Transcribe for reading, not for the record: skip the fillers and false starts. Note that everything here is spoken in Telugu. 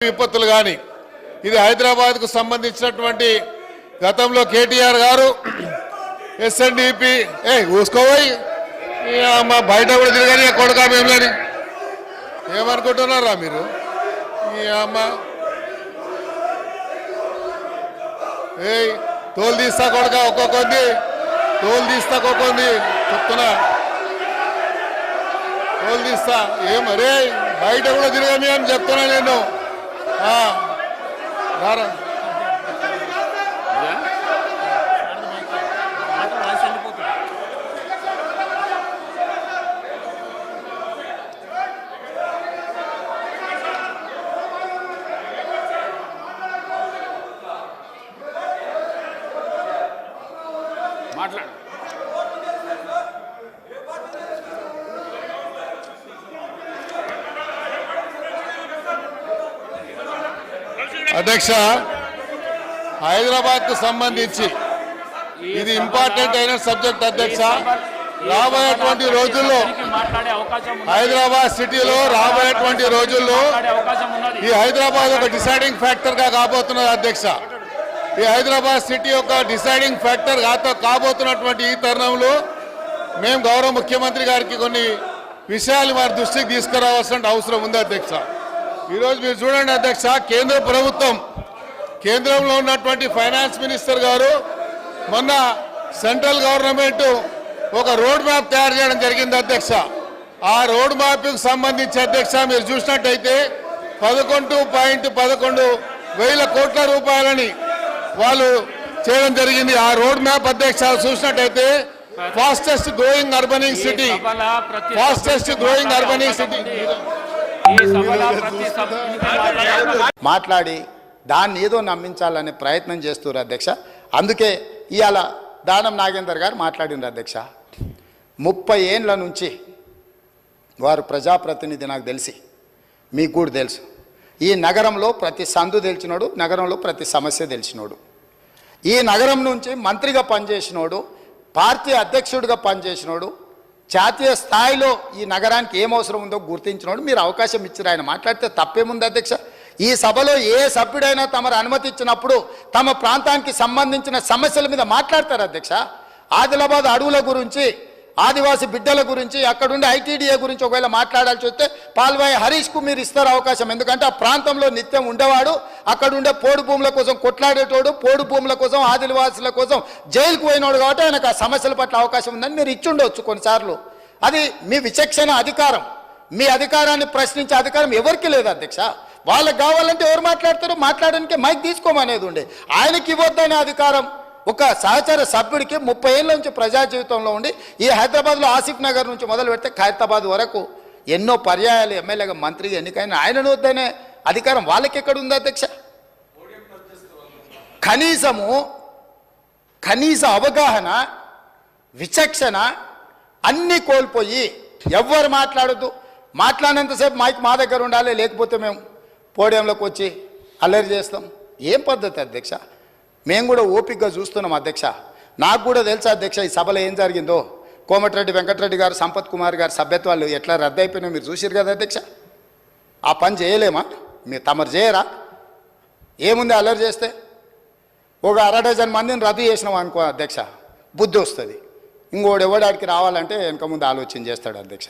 విపత్తులు కానీ ఇది హైదరాబాద్కు సంబంధించినటువంటి గతంలో కేటీఆర్ గారు ఎస్ఎన్డిపి ఊసుకోపోయి మా బయట కూడా తిరగని కొడుకా మేము లేని ఏమనుకుంటున్నారా మీరు ఈ అమ్మ తోలు తీస్తా కొడుక ఒక్కొక్కంది తోలు తీస్తా ఒక్కొక్కంది చెప్తున్నా తోలు తీస్తా ఏమరే బయట కూడా తిరగని అని చెప్తున్నా నేను రారా మాట్లాడు అధ్యక్ష హైదరాబాద్ కు సంబంధించి ఇది ఇంపార్టెంట్ అయిన సబ్జెక్ట్ అధ్యక్ష రాబోయేటువంటి రోజుల్లో హైదరాబాద్ సిటీలో రాబోయేటువంటి రోజుల్లో ఈ హైదరాబాద్ ఒక డిసైడింగ్ ఫ్యాక్టర్ గా కాబోతున్నది అధ్యక్ష ఈ హైదరాబాద్ సిటీ యొక్క డిసైడింగ్ ఫ్యాక్టర్ కాబోతున్నటువంటి ఈ తరుణంలో మేము గౌరవ ముఖ్యమంత్రి గారికి కొన్ని విషయాలు వారి దృష్టికి తీసుకురావాల్సిన అవసరం ఉంది అధ్యక్ష ఈరోజు మీరు చూడండి అధ్యక్ష కేంద్ర ప్రభుత్వం కేంద్రంలో ఉన్నటువంటి ఫైనాన్స్ మినిస్టర్ గారు మొన్న సెంట్రల్ గవర్నమెంట్ ఒక రోడ్ మ్యాప్ తయారు చేయడం జరిగింది అధ్యక్ష ఆ రోడ్ మ్యాప్కి సంబంధించి అధ్యక్ష మీరు చూసినట్టయితే 11.11 కోట్ల రూపాయలని వాళ్ళు చేయడం జరిగింది ఆ రోడ్ మ్యాప్ అధ్యక్ష చూసినట్టయితే ఫాస్టెస్ట్ గ్రోయింగ్ అర్బనింగ్ సిటీ మాట్లాడి దాన్ని ఏదో నమ్మించాలనే ప్రయత్నం చేస్తున్నారు అధ్యక్ష అందుకే ఇవాళ దానం నాగేందర్ గారు మాట్లాడినారు అధ్యక్ష 30 ఏండ్ల నుంచి వారు ప్రజాప్రతినిధి నాకు తెలిసి మీకు కూడా తెలుసు ఈ నగరంలో ప్రతి సందు తెలిసినోడు నగరంలో ప్రతి సమస్య తెలిసినోడు ఈ నగరం నుంచి మంత్రిగా పనిచేసినోడు పార్టీ అధ్యక్షుడిగా పనిచేసినోడు జాతీయ స్థాయిలో ఈ నగరానికి ఏం అవసరం ఉందో గుర్తించినోడు మీరు అవకాశం ఇచ్చారు ఆయన మాట్లాడితే తప్పేముంది అధ్యక్ష ఈ సభలో ఏ సభ్యుడైనా తమరు అనుమతి ఇచ్చినప్పుడు తమ ప్రాంతానికి సంబంధించిన సమస్యల మీద మాట్లాడతారు అధ్యక్ష ఆదిలాబాద్ అడవుల గురించి ఆదివాసీ బిడ్డల గురించి అక్కడుండే ఐటీడీఏ గురించి ఒకవేళ మాట్లాడాల్సి వస్తే పాల్వాయి హరీష్కు మీరు ఇస్తారు అవకాశం ఎందుకంటే ఆ ప్రాంతంలో నిత్యం ఉండేవాడు అక్కడుండే పోడు భూముల కోసం కొట్లాడేటోడు పోడు భూముల కోసం ఆదివాసుల కోసం జైలుకు పోయినోడు కాబట్టి ఆయనకు ఆ సమస్యల పట్ల అవకాశం ఉందని మీరు ఇచ్చుండవచ్చు కొన్నిసార్లు అది మీ విచక్షణ అధికారం మీ అధికారాన్ని ప్రశ్నించే అధికారం ఎవరికి లేదు అధ్యక్ష వాళ్ళకి కావాలంటే ఎవరు మాట్లాడతారో మాట్లాడడానికి మైక్ తీసుకోమనేది ఉండే ఆయనకి ఇవ్వద్దనే అధికారం ఒక సహచర సభ్యుడికి 30 ఏళ్ళ నుంచి ప్రజా జీవితంలో ఉండి ఈ హైదరాబాద్లో ఆసిఫ్ నగర్ నుంచి మొదలు పెడితే ఖైరతాబాద్ వరకు ఎన్నో పర్యాయాలు ఎమ్మెల్యేగా మంత్రిగా ఎన్నికైన ఆయనను వద్దనే అధికారం వాళ్ళకి ఎక్కడ ఉంది అధ్యక్ష కనీస అవగాహన విచక్షణ అన్నీ కోల్పోయి ఎవ్వరు మాట్లాడద్దు మాట్లాడినంతసేపు మైక్ మా దగ్గర ఉండాలి లేకపోతే మేము పోడియంలోకి వచ్చి అల్లరి చేస్తాం ఏం పద్ధతి అధ్యక్ష మేము కూడా ఓపికగా చూస్తున్నాం అధ్యక్ష నాకు కూడా తెలుసా అధ్యక్ష ఈ సభలో ఏం జరిగిందో కోమటిరెడ్డి వెంకటరెడ్డి గారు సంపత్ కుమార్ గారు సభ్యత్వాలు ఎట్లా రద్దు అయిపోయినా మీరు చూసారు కదా అధ్యక్ష ఆ పని చేయలేమా మీరు తమరు చేయరా ఏముంది అల్లరి చేస్తే ఒక 1/2 మందిని రద్దు చేసినాం అనుకో అధ్యక్ష బుద్ధి వస్తుంది ఇంకోడు ఎవడాడికి రావాలంటే వెనక ముందు ఆలోచన చేస్తాడు అధ్యక్ష